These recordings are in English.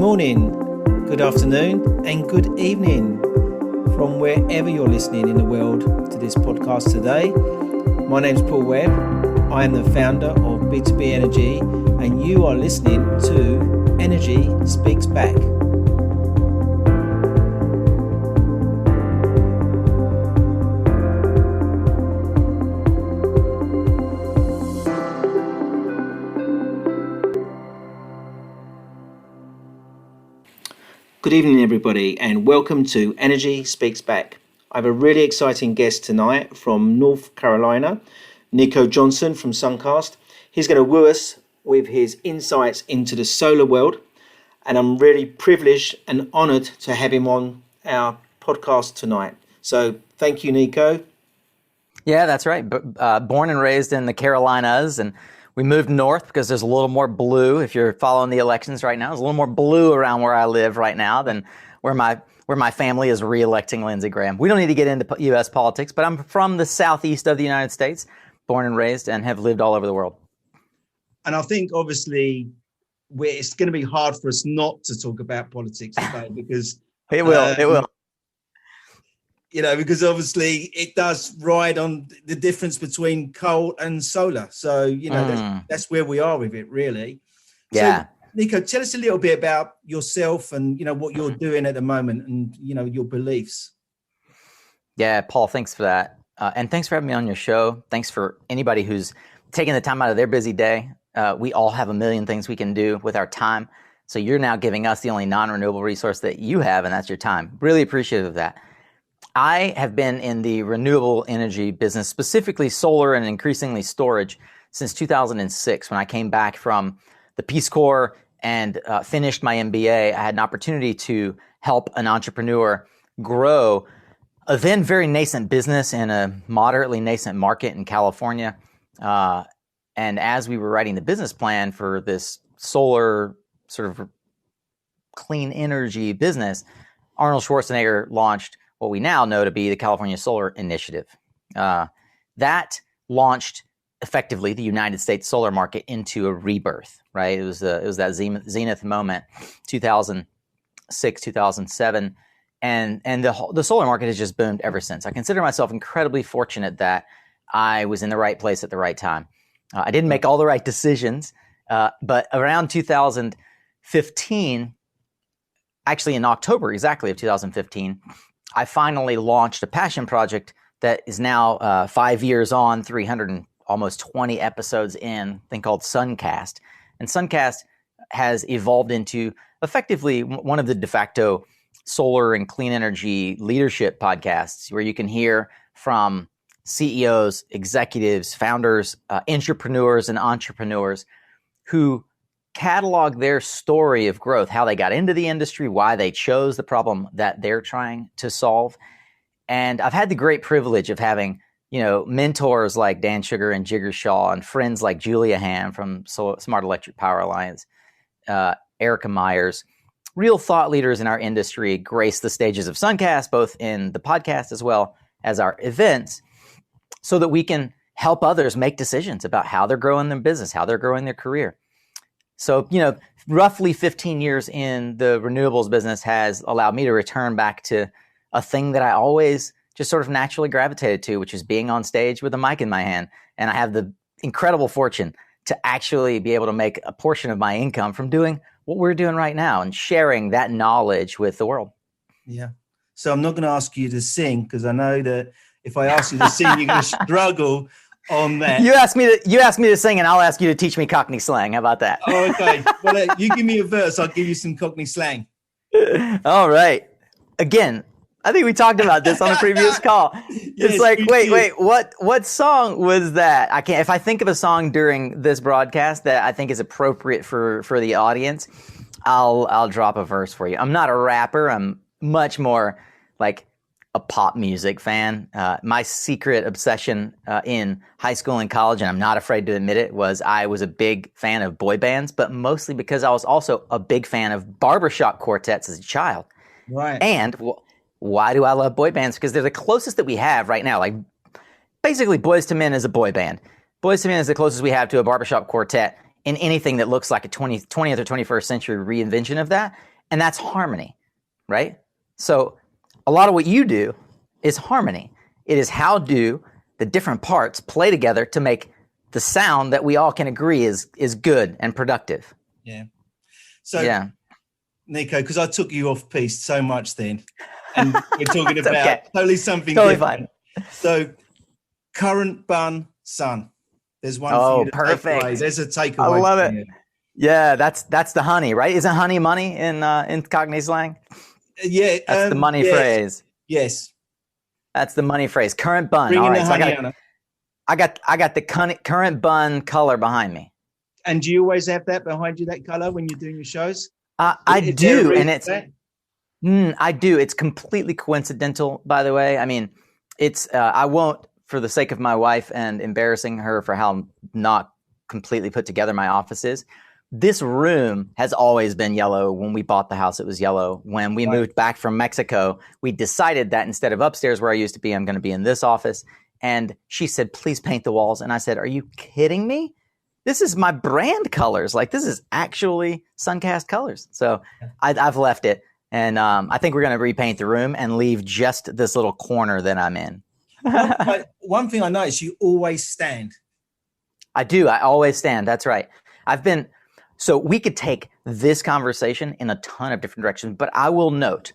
morning, good afternoon, and good evening from wherever you're listening in the world to this podcast today. My name's Paul Webb. I am the founder of B2B Energy, and you are listening to Energy Speaks Back. Good evening, everybody, and welcome to Energy Speaks Back. I have a really exciting guest tonight from North Carolina, Nico Johnson from SunCast. He's going to woo us with his insights into the solar world, and I'm really privileged and honoured to have him on our podcast tonight. So thank you, Nico. Yeah, that's right. Born and raised in the Carolinas, and we moved north because there's a little more blue. If you're following the elections right now, there's a little more blue around where I live right now than where my family is re-electing Lindsey Graham. We don't need to get into U.S. politics, but I'm from the southeast of the United States, born and raised, and have lived all over the world. And I think, obviously, it's going to be hard for us not to talk about politics today because it will. You know, because obviously it does ride on the difference between coal and solar. So, you know, that's where we are with it, really. Yeah. So, Nico, tell us a little bit about yourself and, you know, what you're doing at the moment and, you know, your beliefs. Yeah, Paul, thanks for that. And thanks for having me on your show. Thanks for anybody who's taking the time out of their busy day. We all have a million things we can do with our time. So you're now giving us the only non-renewable resource that you have, and that's your time. Really appreciative of that. I have been in the renewable energy business, specifically solar and increasingly storage, since 2006 when I came back from the Peace Corps and finished my MBA. I had an opportunity to help an entrepreneur grow a then very nascent business in a moderately nascent market in California. And as we were writing the business plan for this solar sort of clean energy business, Arnold Schwarzenegger launched what we now know to be the California Solar Initiative. That launched effectively the United States solar market into a rebirth, right? It was that zenith moment, 2006, 2007, and the solar market has just boomed ever since. I consider myself incredibly fortunate that I was in the right place at the right time. I didn't make all the right decisions, but around 2015, actually in October exactly of 2015, I finally launched a passion project that is now 5 years on, 320 episodes in, a thing called SunCast. And SunCast has evolved into effectively one of the de facto solar and clean energy leadership podcasts where you can hear from CEOs, executives, founders, intrapreneurs, and entrepreneurs who catalog their story of growth, how they got into the industry, why they chose the problem that they're trying to solve. And I've had the great privilege of having, you know, mentors like Dan Sugar and Jigger Shaw and friends like Julia Ham from Smart Electric Power Alliance, Erica Myers, real thought leaders in our industry grace the stages of SunCast, both in the podcast as well as our events, so that we can help others make decisions about how they're growing their business, how they're growing their career. So, you know, roughly 15 years in the renewables business has allowed me to return back to a thing that I always just sort of naturally gravitated to, which is being on stage with a mic in my hand. And I have the incredible fortune to actually be able to make a portion of my income from doing what we're doing right now and sharing that knowledge with the world. Yeah. So I'm not going to ask you to sing because I know that if I ask you to sing, you're going to struggle on that. You ask me to sing, and I'll ask you to teach me Cockney slang. How about that? Oh, okay. Well, you give me a verse, I'll give you some Cockney slang. All right. Again, I think we talked about this on a previous call. It's Yes, like, wait, did. what song was that? I can't. If I think of a song during this broadcast that I think is appropriate for the audience, I'll drop a verse for you. I'm not a rapper. I'm much more like a pop music fan. My secret obsession in high school and college, and I'm not afraid to admit it, was I was a big fan of boy bands, but mostly because I was also a big fan of barbershop quartets as a child. Right. And why do I love boy bands? Because they're the closest that we have right now. Like, basically, Boyz II Men is a boy band. Boyz II Men is the closest we have to a barbershop quartet in anything that looks like a 20th or 21st century reinvention of that, and that's harmony, right? So a lot of what you do is harmony. It is how do the different parts play together to make the sound that we all can agree is good and productive. Yeah. So, Nico, because I took you off piece so much then, and we're talking about totally something different. Fine. So, current bun sun. There's one for you to perfect. Take away. There's a takeaway. I love it. You. Yeah, that's the honey, right? Isn't honey money in Cockney slang? Yeah, that's the money phrase. Yes, that's the money phrase. Current bun. Bring all right, so I got the current bun color behind me. And do you always have that behind you, that color, when you're doing your shows? I do, and it's I do. It's completely coincidental, by the way. I mean, it's I won't, for the sake of my wife and embarrassing her for how not completely put together my office is. This room has always been yellow. When we bought the house, it was yellow. When we moved back from Mexico, we decided that instead of upstairs where I used to be, I'm going to be in this office. And she said, please paint the walls. And I said, are you kidding me? This is my brand colors. Like, this is actually SunCast colors. So I've left it. And I think we're going to repaint the room and leave just this little corner that I'm in. One thing I noticed, you always stand. I do. I always stand. That's right. So we could take this conversation in a ton of different directions, but I will note,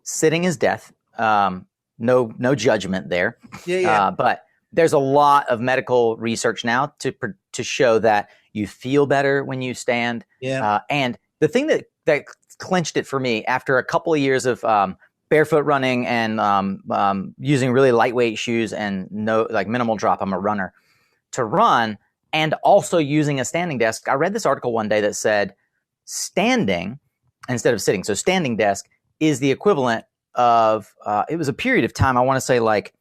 sitting is death. No judgment there. Yeah. But there's a lot of medical research now to show that you feel better when you stand. Yeah. And the thing that clinched it for me after a couple of years of barefoot running and using really lightweight shoes and minimal drop, I'm a runner, to run, and also using a standing desk. I read this article one day that said standing instead of sitting. So standing desk is the equivalent of, it was a period of time, I want to say like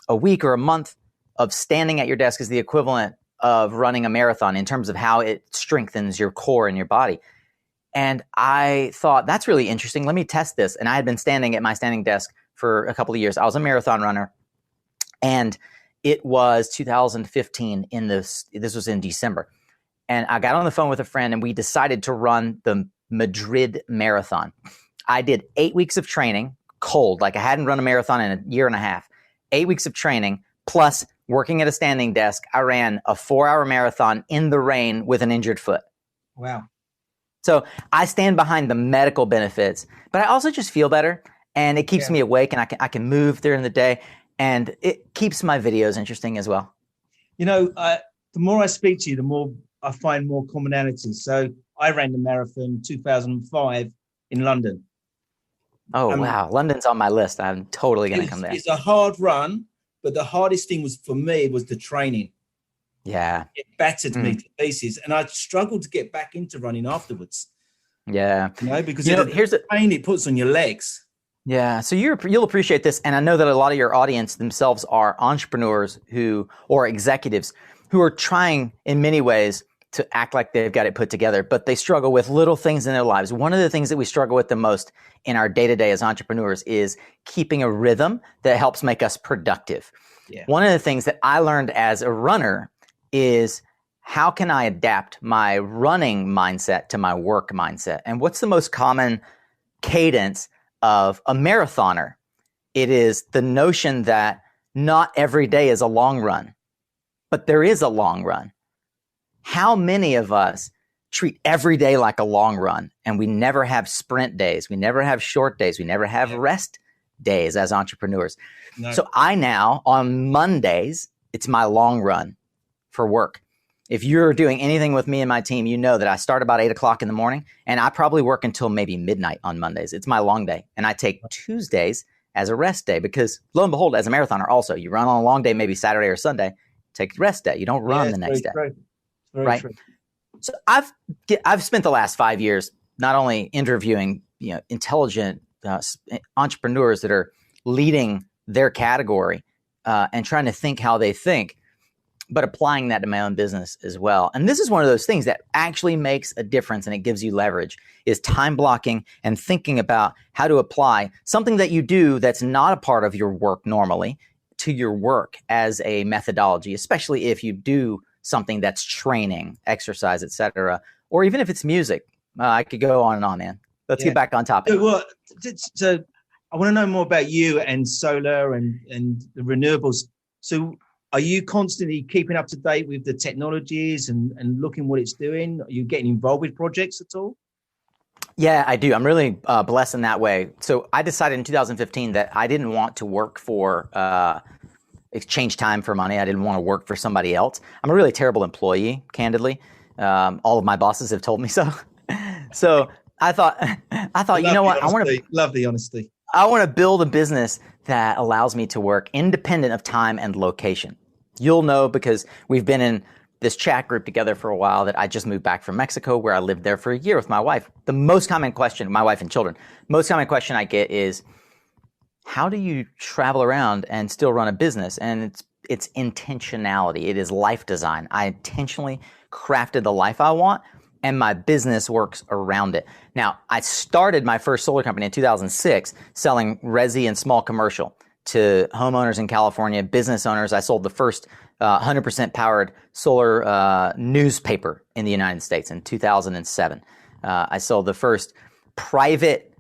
a week or a month of standing at your desk is the equivalent of running a marathon in terms of how it strengthens your core and your body. And I thought, that's really interesting. Let me test this. And I had been standing at my standing desk for a couple of years. I was a marathon runner, and it was 2015 this was in December. And I got on the phone with a friend, and we decided to run the Madrid Marathon. I did 8 weeks of training, cold, like I hadn't run a marathon in a year and a half. 8 weeks of training, plus working at a standing desk. I ran a 4-hour marathon in the rain with an injured foot. Wow. So I stand behind the medical benefits, but I also just feel better, and it keeps me awake, and I can move during the day, and it keeps my videos interesting as well. You know, the more I speak to you, the more I find more commonalities. So I ran the marathon 2005 in London. Oh, wow. London's on my list. I'm totally going to come there. It's a hard run, but the hardest thing for me was the training. Yeah. It battered me to pieces, and I struggled to get back into running afterwards. Yeah. Because here's the pain it puts on your legs. Yeah. So you'll appreciate this. And I know that a lot of your audience themselves are entrepreneurs or executives who are trying in many ways to act like they've got it put together, but they struggle with little things in their lives. One of the things that we struggle with the most in our day-to-day as entrepreneurs is keeping a rhythm that helps make us productive. Yeah. One of the things that I learned as a runner is, how can I adapt my running mindset to my work mindset? And what's the most common cadence of a marathoner? It is the notion that not every day is a long run, but there is a long run. How many of us treat every day like a long run, and we never have sprint days, we never have short days, we never have rest days as entrepreneurs? No. So I now, on Mondays, it's my long run for work. If you're doing anything with me and my team, you know that I start about 8 o'clock in the morning, and I probably work until maybe midnight on Mondays. It's my long day. And I take Tuesdays as a rest day, because lo and behold, as a marathoner also, you run on a long day, maybe Saturday or Sunday, take a rest day. You don't run the next day. Right. True. So I've spent the last 5 years not only interviewing intelligent entrepreneurs that are leading their category and trying to think how they think, but applying that to my own business as well. And this is one of those things that actually makes a difference, and it gives you leverage, is time blocking and thinking about how to apply something that you do that's not a part of your work normally to your work as a methodology, especially if you do something that's training, exercise, etc., or even if it's music. I could go on and on, man. Let's get back on topic. So I want to know more about you and solar and the renewables. So are you constantly keeping up to date with the technologies and looking what it's doing? Are you getting involved with projects at all? Yeah, I do. I'm really blessed in that way. So I decided in 2015 that I didn't want to work for exchange time for money. I didn't want to work for somebody else. I'm a really terrible employee, candidly. All of my bosses have told me so. So I thought, you know what? Love the honesty. I want to build a business that allows me to work independent of time and location. You'll know because we've been in this chat group together for a while that I just moved back from Mexico, where I lived there for a year with my wife. The most common question, my wife and children, most common question I get is, how do you travel around and still run a business? And it's intentionality. It is life design. I intentionally crafted the life I want, and my business works around it. Now, I started my first solar company in 2006 selling resi and small commercial to homeowners in California, business owners. I sold the first 100% powered solar newspaper in the United States in 2007. I sold the first private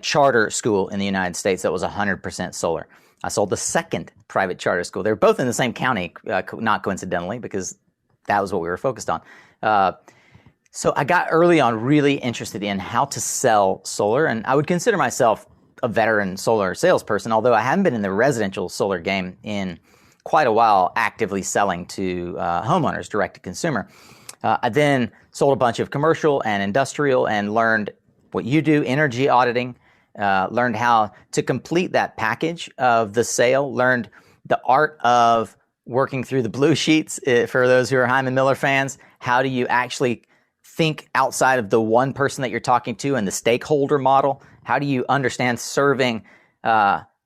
charter school in the United States that was 100% solar. I sold the second private charter school. They were both in the same county, not coincidentally, because that was what we were focused on. So I got early on really interested in how to sell solar, and I would consider myself a veteran solar salesperson, although I haven't been in the residential solar game in quite a while, actively selling to homeowners, direct to consumer. I then sold a bunch of commercial and industrial and learned what you do, energy auditing, learned how to complete that package of the sale, learned the art of working through the blue sheets for those who are Hyman Miller fans. How do you actually think outside of the one person that you're talking to and the stakeholder model? How do you understand serving,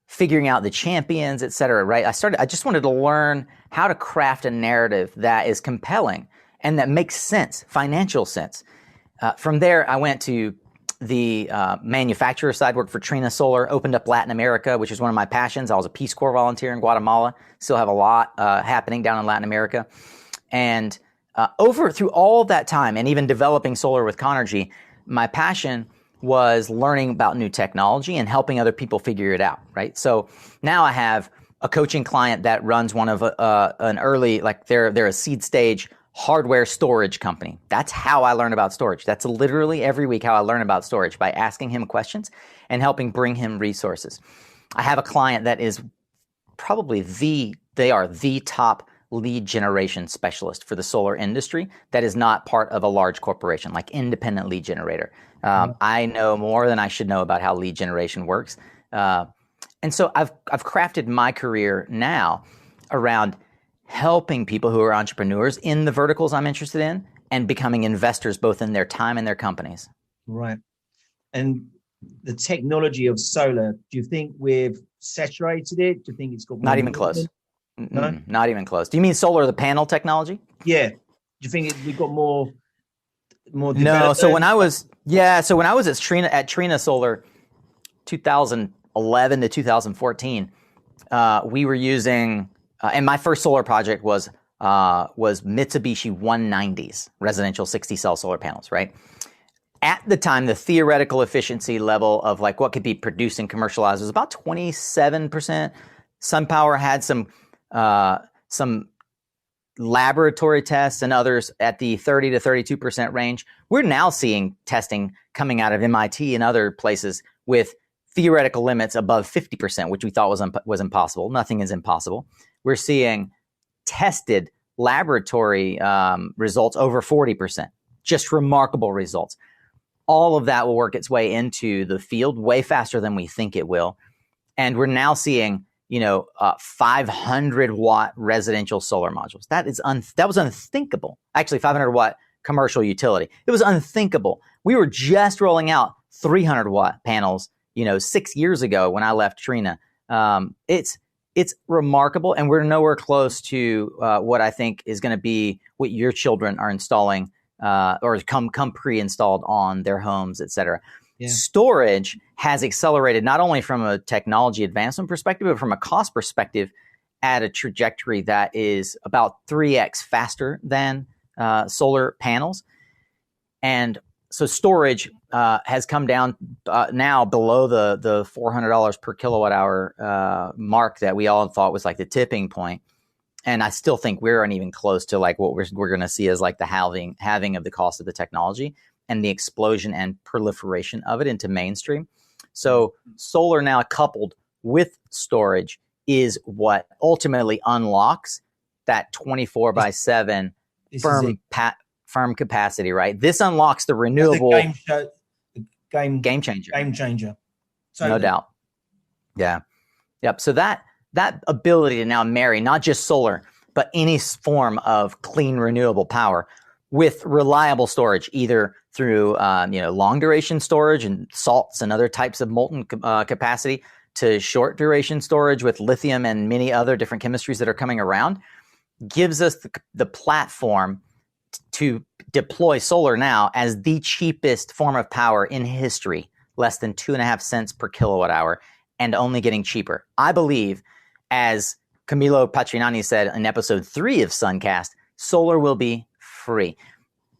figuring out the champions, et cetera, right? I just wanted to learn how to craft a narrative that is compelling and that makes sense, financial sense. From there, I went to the manufacturer side, worked for Trina Solar, opened up Latin America, which is one of my passions. I was a Peace Corps volunteer in Guatemala, still have a lot happening down in Latin America. And through all of that time and even developing solar with Conergy, my passion was learning about new technology and helping other people figure it out, right? So now I have a coaching client that runs one of an early, they're a seed stage hardware storage company. That's how I learn about storage. That's literally every week how I learn about storage, by asking him questions and helping bring him resources. I have a client that is probably they are the top lead generation specialist for the solar industry that is not part of a large corporation, like independent lead generator. I know more than I should know about how lead generation works. And so I've crafted my career now around helping people who are entrepreneurs in the verticals I'm interested in and becoming investors both in their time and their companies. Right. And the technology of solar, do you think we've saturated it? Do you think it's got more? Not even close. No? Not even close. Do you mean solar, the panel technology? Yeah. Do you think we've got more No. So when I was at Trina Solar, 2011 to 2014, we were using, and my first solar project was Mitsubishi 190s, residential 60 cell solar panels, right? At the time, the theoretical efficiency level of like what could be produced and commercialized was about 27%. SunPower had some laboratory tests and others at the 30 to 32% range. We're now seeing testing coming out of MIT and other places with theoretical limits above 50%, which we thought was impossible. Nothing is impossible. We're seeing tested laboratory results over 40%. Just remarkable results. All of that will work its way into the field way faster than we think it will. And we're now seeing 500 watt residential solar modules. That was unthinkable. Actually, 500 watt commercial utility. It was unthinkable. We were just rolling out 300 watt panels, 6 years ago when I left Trina. It's remarkable, and we're nowhere close to what I think is going to be what your children are installing or come pre-installed on their homes, et cetera. Yeah. Storage has accelerated not only from a technology advancement perspective, but from a cost perspective at a trajectory that is about 3x faster than solar panels. And so storage has come down now below the $400 per kilowatt hour mark that we all thought was like the tipping point. And I still think we aren't even close to like what we're going to see as like the halving of the cost of the technology and the explosion and proliferation of it into mainstream. So solar now coupled with storage is what ultimately unlocks that 24/7 firm capacity, right? This unlocks the renewable game changer. Game changer. Totally. No doubt. Yeah. Yep. So that ability to now marry not just solar, but any form of clean renewable power with reliable storage, either through long duration storage and salts and other types of molten capacity, to short duration storage with lithium and many other different chemistries that are coming around, gives us the platform to deploy solar now as the cheapest form of power in history, less than 2.5 cents per kilowatt hour, and only getting cheaper. I believe, as Camillo Patrinani said in episode 3 of SunCast, solar will be free.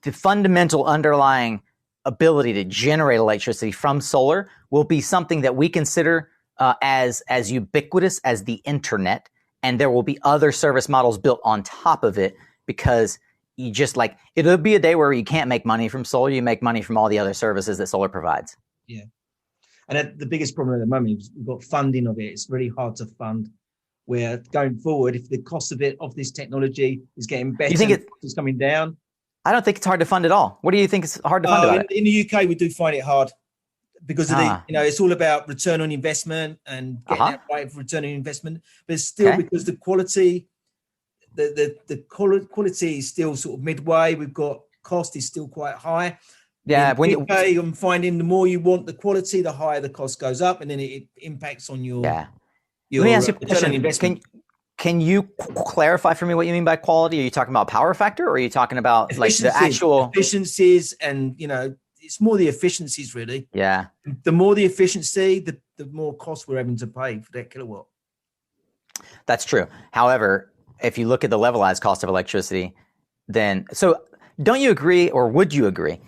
The fundamental underlying ability to generate electricity from solar will be something that we consider as ubiquitous as the internet, and there will be other service models built on top of it, because you just like, it'll be a day where you can't make money from solar, you make money from all the other services that solar provides. Yeah. And the biggest problem at the moment is we've got funding of it. It's really hard to fund. Where going forward, if the cost of this technology is getting better, you think it's coming down? I don't think it's hard to fund at all. What do you think is hard to fund about it? In the UK, we do find it hard because of it's all about return on investment and getting that right for return on investment. But it's still because the quality, the quality is still sort of midway. We've got cost is still quite high. Yeah, I'm finding the more you want the quality, the higher the cost goes up, and then it impacts on your. Yeah. Let me ask you a question. Can you clarify for me what you mean by quality? Are you talking about power factor, or are you talking about like the actual efficiencies? And it's more the efficiencies, really. Yeah. The more the efficiency, the more cost we're having to pay for that kilowatt. That's true. However, if you look at the levelized cost of electricity, then don't you agree, or would you agree,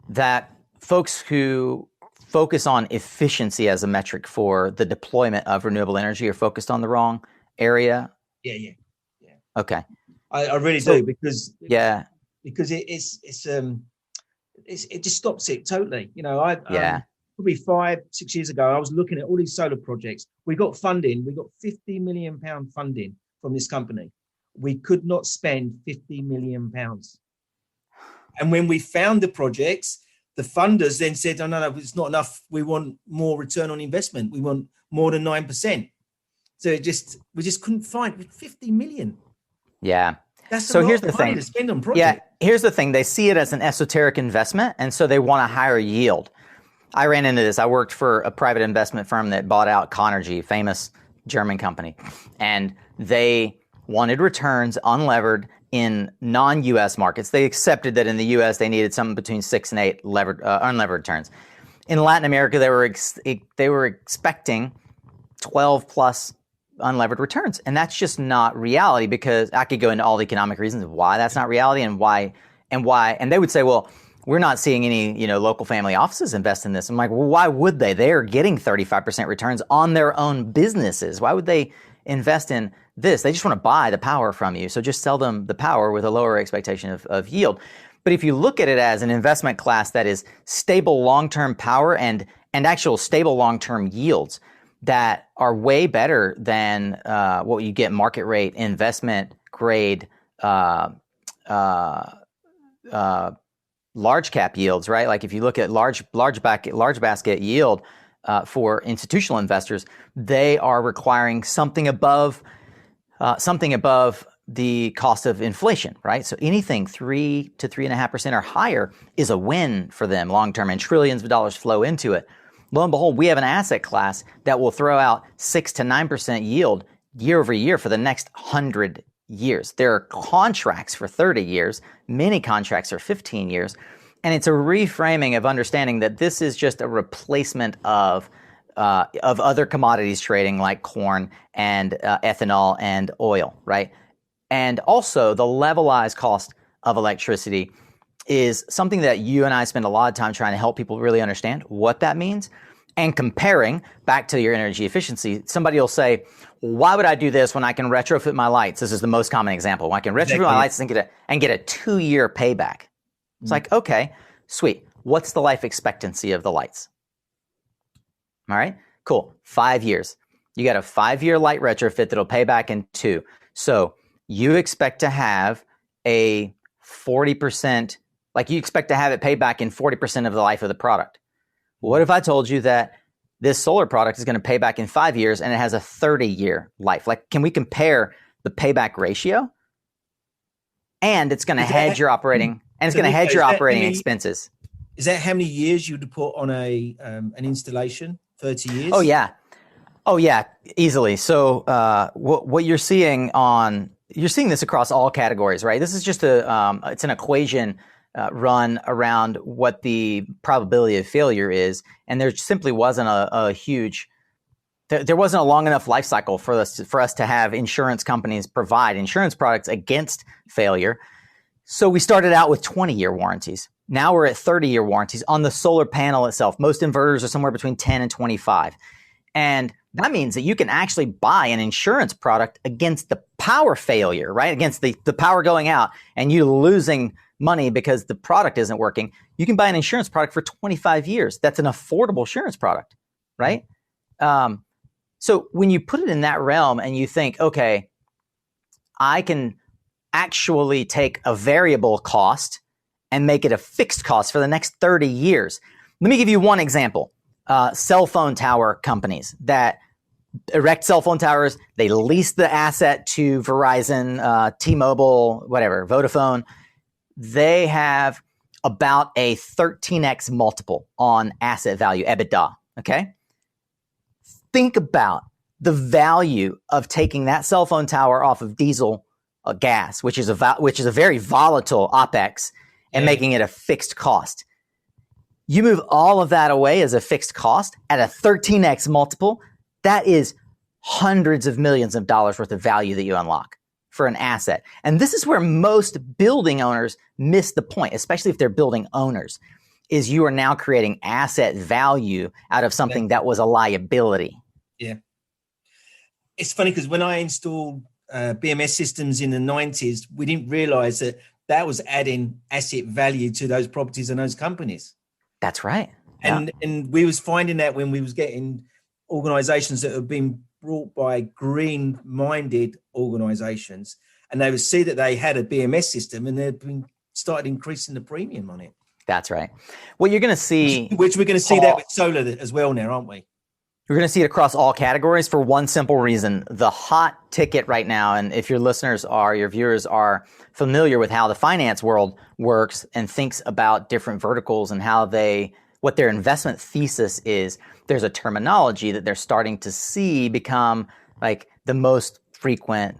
that folks who focus on efficiency as a metric for the deployment of renewable energy are focused on the wrong area? Yeah. Okay. I really do, because it just stops it totally. Probably 5-6 years ago, I was looking at all these solar projects. We got funding. We got £50 million funding from this company. We could not spend £50 million. And when we found the projects, the funders then said, "Oh, no, it's not enough. We want more return on investment. We want more than 9%." So we just couldn't find 50 million. Yeah. That's here's the thing. To spend on projects. Yeah. Here's the thing. They see it as an esoteric investment, and so they want a higher yield. I ran into this. I worked for a private investment firm that bought out Conergy, famous German company, and they wanted returns unlevered in non-U.S. markets. They accepted that in the U.S. they needed something between 6 and 8 unlevered returns. In Latin America, they were expecting 12 plus unlevered returns, and that's just not reality, because I could go into all the economic reasons of why that's not reality and why, and they would say, well, we're not seeing any local family offices invest in this. I'm like, well, why would they? They are getting 35% returns on their own businesses. Why would they invest in this? They just want to buy the power from you. So just sell them the power with a lower expectation of yield. But if you look at it as an investment class that is stable long-term power and actual stable long-term yields that are way better than what you get market rate investment grade large cap yields, right? Like if you look at large basket yield for institutional investors, they are requiring something above the cost of inflation, right? So anything 3 to 3.5% or higher is a win for them long term, and trillions of dollars flow into it. Lo and behold, we have an asset class that will throw out 6 to 9% yield year over year for the next 100 years. There are contracts for 30 years, many contracts are 15 years, and it's a reframing of understanding that this is just a replacement of of other commodities trading like corn and ethanol and oil, right? And also the levelized cost of electricity is something that you and I spend a lot of time trying to help people really understand what that means. And comparing back to your energy efficiency, somebody will say, why would I do this when I can retrofit my lights? This is the most common example. I can retrofit my lights and get a 2-year payback. It's like, okay, sweet. What's the life expectancy of the lights? All right, cool. 5 years. You got a 5-year light retrofit that'll pay back in 2. So you expect to have a 40%, like you expect to have it pay back in 40% of the life of the product. What if I told you that this solar product is going to pay back in 5 years and it has a 30-year life? Like, can we compare the payback ratio? And it's going to hedge your operating, and it's going to hedge your operating expenses. Is that how many years you'd put on an installation? 30 years? Oh yeah, easily. So what you're seeing this across all categories, right? This is just it's an equation run around what the probability of failure is, and there simply wasn't there wasn't a long enough life cycle for us to have insurance companies provide insurance products against failure. So we started out with 20-year warranties. Now we're at 30-year warranties on the solar panel itself. Most inverters are somewhere between 10 and 25. And that means that you can actually buy an insurance product against the power failure, right? Against the power going out and you losing money because the product isn't working. You can buy an insurance product for 25 years. That's an affordable insurance product, right? So when you put it in that realm and you think, okay, I can actually take a variable cost and make it a fixed cost for the next 30 years. Let me give you one example. Cell phone tower companies that erect cell phone towers, they lease the asset to Verizon, T-Mobile, whatever, Vodafone. They have about a 13x multiple on asset value, EBITDA, okay? Think about the value of taking that cell phone tower off of diesel gas, which is a very volatile OpEx, and making it a fixed cost. You move all of that away as a fixed cost at a 13x multiple, that is hundreds of millions of dollars worth of value that you unlock for an asset. And this is where most building owners miss the point, especially if they're building owners, is you are now creating asset value out of something that was a liability. Yeah. It's funny because when I installed BMS systems in the 90s, we didn't realize that was adding asset value to those properties and those companies. That's right. And we was finding that when we was getting organizations that have been brought by green-minded organizations, and they would see that they had a BMS system and they've been started increasing the premium on it. That's right. What you're going to see... Which we're going to see that with solar as well now, aren't we? We're going to see it across all categories for one simple reason. The hot ticket right now, and if your viewers are familiar with how the finance world works and thinks about different verticals and what their investment thesis is, there's a terminology that they're starting to see become like the most frequent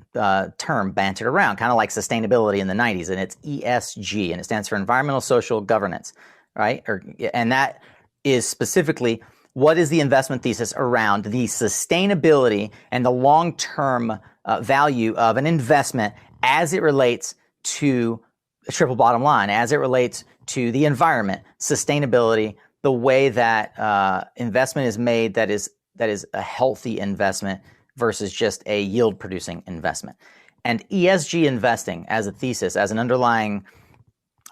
term bantered around, kind of like sustainability in the 90s, and it's ESG, and it stands for environmental social governance, right? And that is specifically what is the investment thesis around the sustainability and the long-term value of an investment as it relates to a triple bottom line, as it relates to the environment, sustainability, the way that investment is made that is a healthy investment versus just a yield-producing investment. And ESG investing as a thesis, as an underlying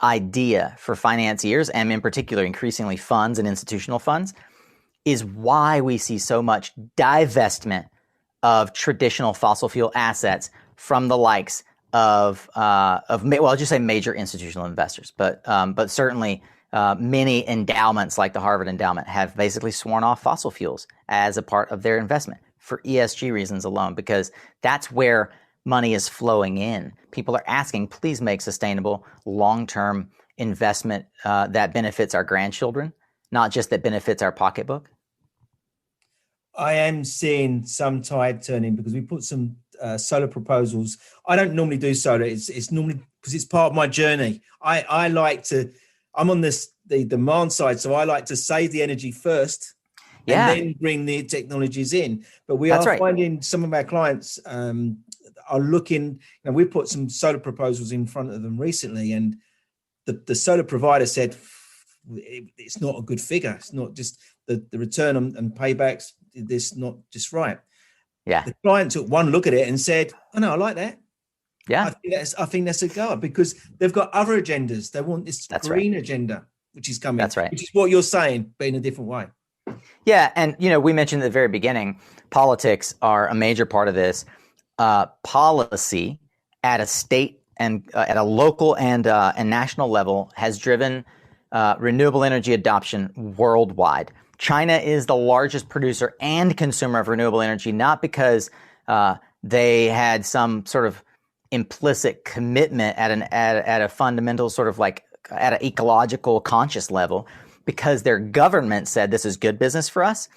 idea for financiers, and in particular increasingly funds and institutional funds, is why we see so much divestment of traditional fossil fuel assets from the likes of I'll just say major institutional investors, but certainly many endowments like the Harvard Endowment have basically sworn off fossil fuels as a part of their investment for ESG reasons alone, because that's where money is flowing in. People are asking, please make sustainable long-term investment that benefits our grandchildren, not just that benefits our pocketbook. I am seeing some tide turning because we put some solar proposals. I don't normally do solar. It's normally because it's part of my journey. I like to, I'm on the demand side, so I like to save the energy first. Yeah. and then bring the technologies in. But we That's are right. finding some of our clients are looking, and we put some solar proposals in front of them recently, and the solar provider said it's not a good figure. It's not just the return and paybacks. This not just right. Yeah. The client took one look at it and said, "Oh no, I like that. Yeah. I think that's a goer," because they've got other agendas. They want this green agenda, which is coming. That's right. Which is what you're saying, but in a different way. Yeah, and we mentioned at the very beginning, politics are a major part of this. Policy at a state and at a local and national level has driven renewable energy adoption worldwide. China is the largest producer and consumer of renewable energy, not because they had some sort of implicit commitment at a fundamental sort of like at an ecological conscious level, because their government said this is good business for us,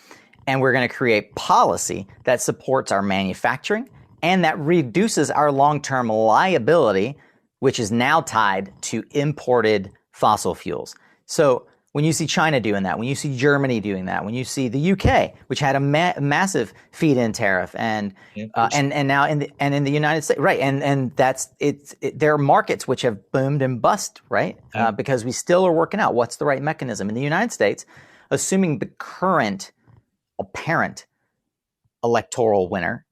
and we're going to create policy that supports our manufacturing and that reduces our long-term liability, which is now tied to imported fossil fuels. So when you see China doing that, when you see Germany doing that, when you see the UK, which had a massive feed-in tariff, and now in the United States, right? And that's there are markets which have boomed and bust, right? Because we still are working out what's the right mechanism in the United States, assuming the current apparent electoral winner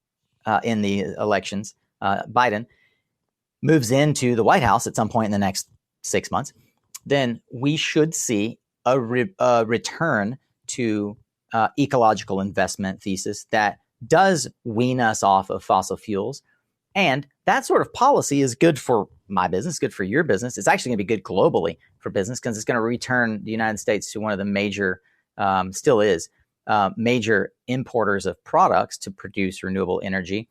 in the elections, Biden, moves into the White House at some point in the next 6 months, then we should see a return to ecological investment thesis that does wean us off of fossil fuels. And that sort of policy is good for my business, good for your business. It's actually going to be good globally for business because it's going to return the United States to one of the major, major importers of products to produce renewable energy.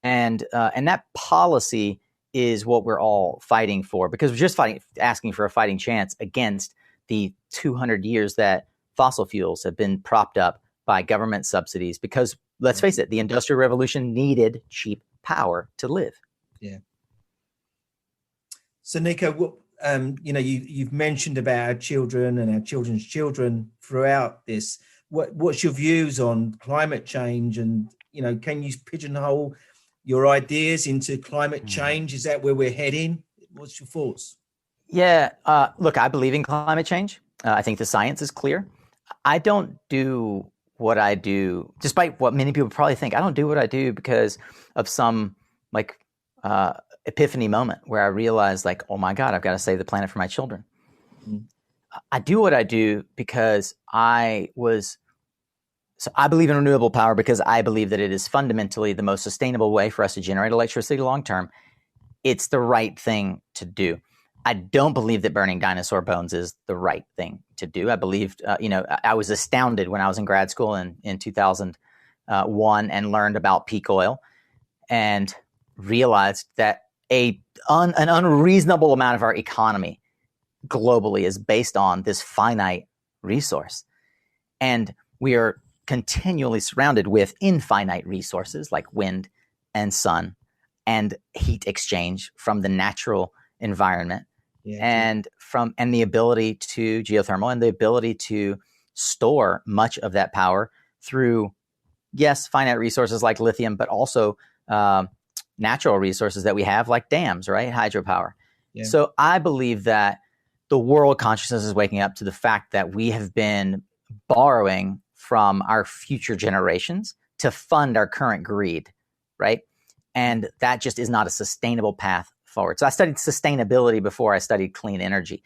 And that policy is what we're all fighting for, because we're just asking for a fighting chance against the 200 years that fossil fuels have been propped up by government subsidies, because let's face it, the Industrial Revolution needed cheap power to live. Yeah. So Nico, you've mentioned about our children and our children's children throughout this. What's your views on climate change? And, can you pigeonhole your ideas into climate change? Is that where we're heading? What's your thoughts? Yeah, look, I believe in climate change. I think the science is clear. I don't do what I do, despite what many people probably think. I don't do what I do because of some epiphany moment where I realized, like, oh my God, I've got to save the planet for my children. Mm-hmm. I do what I do because I believe in renewable power because I believe that it is fundamentally the most sustainable way for us to generate electricity long term. It's the right thing to do. I don't believe that burning dinosaur bones is the right thing to do. I believed, I was astounded when I was in grad school in 2001 and learned about peak oil and realized that an unreasonable amount of our economy globally is based on this finite resource. And we are continually surrounded with infinite resources like wind and sun and heat exchange from the natural environment. Yeah, and the ability to geothermal and the ability to store much of that power through, yes, finite resources like lithium, but also natural resources that we have like dams, right? Hydropower. Yeah. So I believe that the world consciousness is waking up to the fact that we have been borrowing from our future generations to fund our current greed, right? And that just is not a sustainable path forward. So I studied sustainability before I studied clean energy.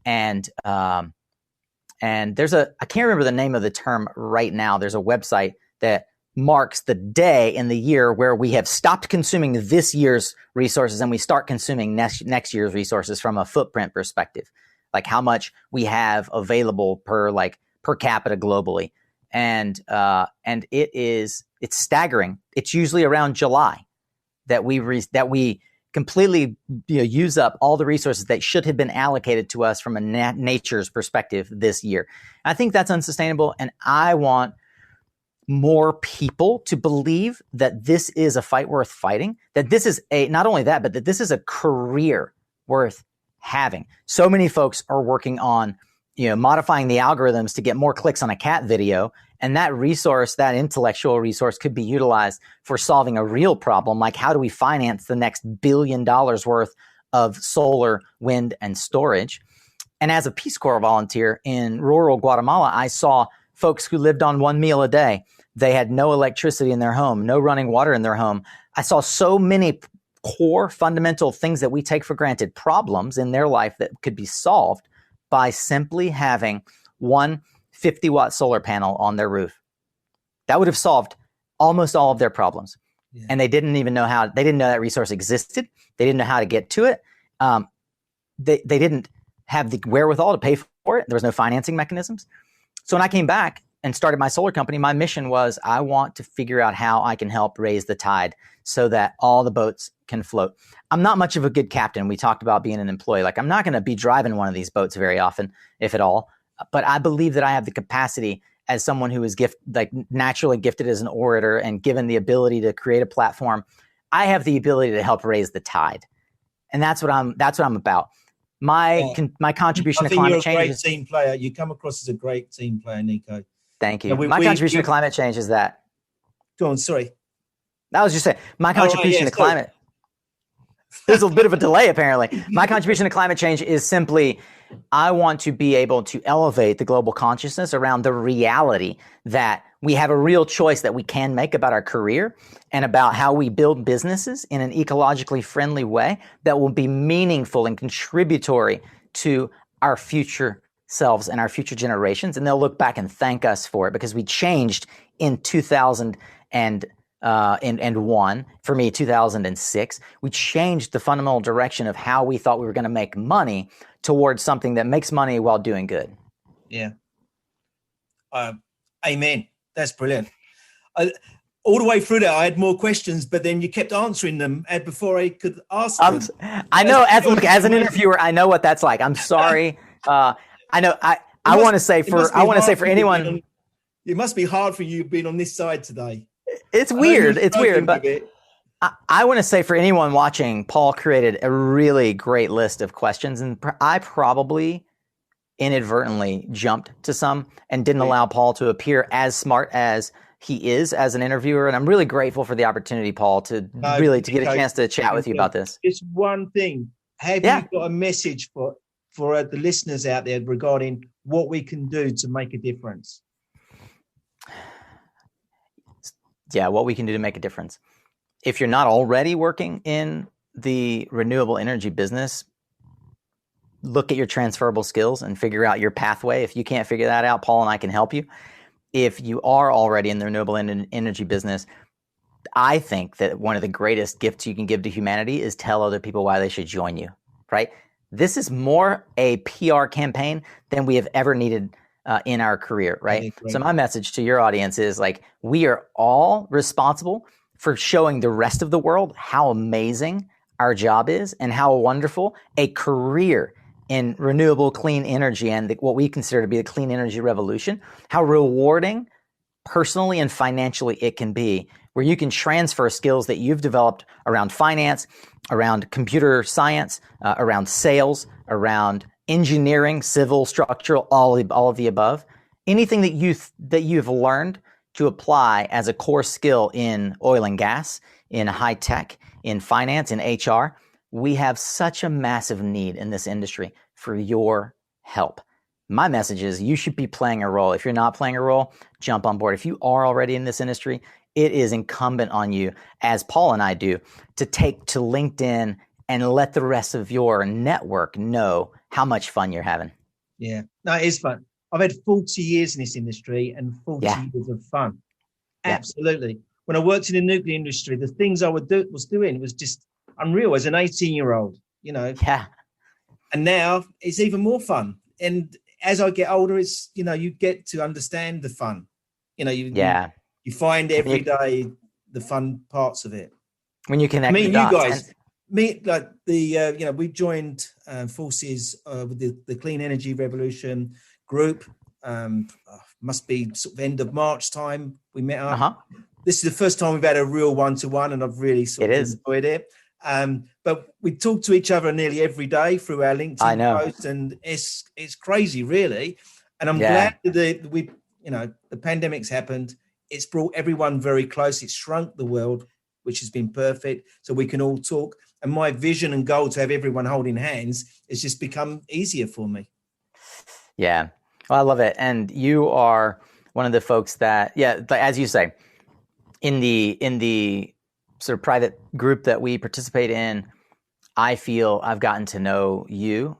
And there's I can't remember the name of the term right now. There's a website that marks the day in the year where we have stopped consuming this year's resources and we start consuming next year's resources from a footprint perspective, like how much we have available per capita globally. And it's staggering. It's usually around July that we completely use up all the resources that should have been allocated to us from a nature's perspective this year. I think that's unsustainable, and I want more people to believe that this is a fight worth fighting, that this is not only that, but that this is a career worth having. So many folks are working on modifying the algorithms to get more clicks on a cat video And that resource, that intellectual resource, could be utilized for solving a real problem, like how do we finance the next $1 billion worth of solar, wind, and storage. And as a Peace Corps volunteer in rural Guatemala, I saw folks who lived on one meal a day. They had no electricity in their home, no running water in their home. I saw so many core fundamental things that we take for granted, problems in their life that could be solved by simply having one 50-watt solar panel on their roof. That would have solved almost all of their problems. Yeah. And they didn't even know how, they didn't know that resource existed. They didn't know how to get to it. They didn't have the wherewithal to pay for it. There was no financing mechanisms. So when I came back and started my solar company, my mission was I want to figure out how I can help raise the tide so that all the boats can float. I'm not much of a good captain. We talked about being an employee. Like, I'm not going to be driving one of these boats very often, if at all. But I believe that I have the capacity as someone who is naturally gifted as an orator and given the ability to create a platform. I have the ability to help raise the tide. And that's what I'm about. My contribution to climate change. You're a great team player. You come across as a great team player, Nico. Thank you. My contribution to climate change is that. Go on, sorry. I was just saying, my contribution to climate. There's a bit of a delay, apparently. My contribution to climate change is simply, I want to be able to elevate the global consciousness around the reality that we have a real choice that we can make about our career and about how we build businesses in an ecologically friendly way that will be meaningful and contributory to our future selves and our future generations. And they'll look back and thank us for it because we changed in 2001, for me, 2006. We changed the fundamental direction of how we thought we were going to make money towards something that makes money while doing good. Yeah. Amen. That's brilliant. All the way through that, I had more questions, but then you kept answering them before I could ask them. I know, as an interviewer, I know what that's like. I'm sorry. I know. I want to say for anyone, it must be hard for you being on this side today. It's weird. It's weird, but I want to say for anyone watching, Paul created a really great list of questions, and I probably inadvertently jumped to some and didn't allow Paul to appear as smart as he is as an interviewer. And I'm really grateful for the opportunity, Paul, to get a chance to chat with you about this. It's one thing. Have you got a message for the listeners out there regarding what we can do to make a difference? Yeah, what we can do to make a difference. If you're not already working in the renewable energy business, look at your transferable skills and figure out your pathway. If you can't figure that out, Paul and I can help you. If you are already in the renewable energy business, I think that one of the greatest gifts you can give to humanity is tell other people why they should join you, right? This is more a PR campaign than we have ever needed in our career, right? So my message to your audience is we are all responsible for showing the rest of the world how amazing our job is and how wonderful a career in renewable clean energy and what we consider to be the clean energy revolution, how rewarding personally and financially it can be, where you can transfer skills that you've developed around finance, around computer science, around sales, around engineering, civil, structural, all of the above. Anything that you've learned to apply as a core skill in oil and gas, in high tech, in finance, in HR. We have such a massive need in this industry for your help. My message is you should be playing a role. If you're not playing a role, jump on board. If you are already in this industry, it is incumbent on you, as Paul and I do, to take to LinkedIn and let the rest of your network know how much fun you're having. Yeah, no, it is fun. I've had 40 years in this industry and 40 years of fun. Absolutely. When I worked in the nuclear industry, the things I was doing was just unreal as an 18-year-old, Yeah. And now it's even more fun. And as I get older, it's, you get to understand the fun. You find every day the fun parts of it. When you connect you guys. We joined forces with the Clean Energy Revolution group. Must be sort of end of March time we met up. Uh-huh. This is the first time we've had a real one-to-one, and I've really enjoyed it. But we talk to each other nearly every day through our LinkedIn posts, and it's crazy, really. And I'm glad that the pandemic's happened. It's brought everyone very close. It's shrunk the world, which has been perfect. So we can all talk. And my vision and goal to have everyone holding hands has just become easier for me. Yeah. Well, I love it. And you are one of the folks that, as you say, in the sort of private group that we participate in, I feel I've gotten to know you.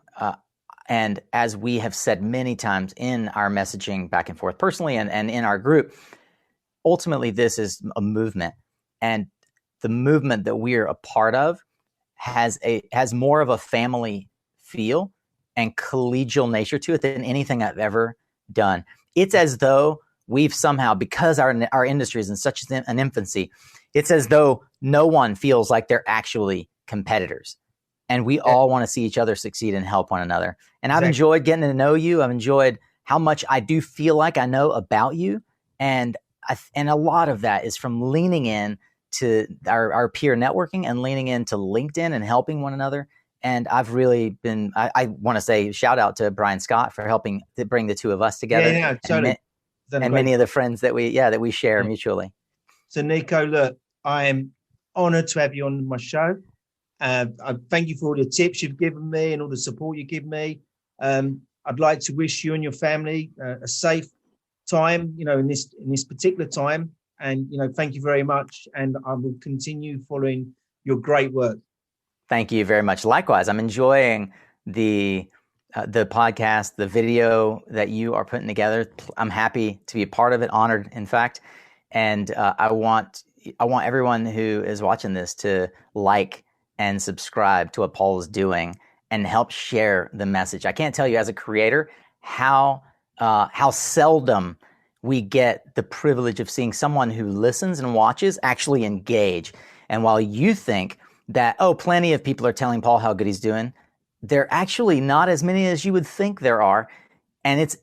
And as we have said many times in our messaging back and forth personally and in our group, ultimately this is a movement. And the movement that we're a part of has more of a family feel and collegial nature to it than anything I've ever done. It's as though we've somehow, because our industry is in such an infancy, it's as though no one feels like they're actually competitors. And we all want to see each other succeed and help one another. And I've enjoyed getting to know you. I've enjoyed how much I do feel like I know about you. And a lot of that is from leaning in to our peer networking and leaning into LinkedIn and helping one another. And I've really been, I want to say shout out to Brian Scott for helping to bring the two of us together. Yeah, totally. And many of the friends that we share mutually. So Nico, look, I am honored to have you on my show. I thank you for all the tips you've given me and all the support you give me. I'd like to wish you and your family a safe time, in this particular time. And, thank you very much. And I will continue following your great work. Thank you very much. Likewise, I'm enjoying the podcast, the video that you are putting together. I'm happy to be a part of it, honored, in fact. And I want everyone who is watching this to like and subscribe to what Paul is doing and help share the message. I can't tell you as a creator how seldom we get the privilege of seeing someone who listens and watches actually engage. And while you think that, plenty of people are telling Paul how good he's doing, there are actually not as many as you would think there are. And it's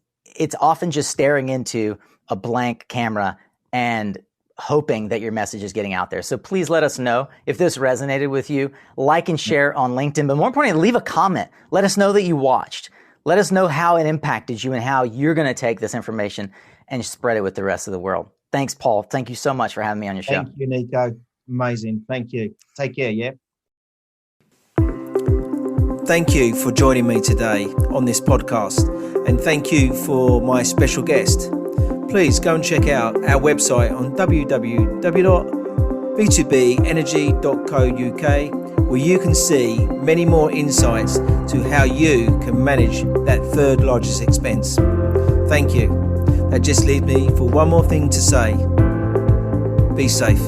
often just staring into a blank camera and hoping that your message is getting out there. So please let us know if this resonated with you. Like and share on LinkedIn, but more importantly, leave a comment. Let us know that you watched. Let us know how it impacted you and how you're going to take this information and spread it with the rest of the world. Thanks, Paul. Thank you so much for having me on your show. Thank you, Nico. Amazing. Thank you. Take care, yeah? Thank you for joining me today on this podcast. And thank you for my special guest. Please go and check out our website on www.b2benergy.co.uk, where you can see many more insights to how you can manage that third largest expense. Thank you. That just leaves me for one more thing to say. Be safe.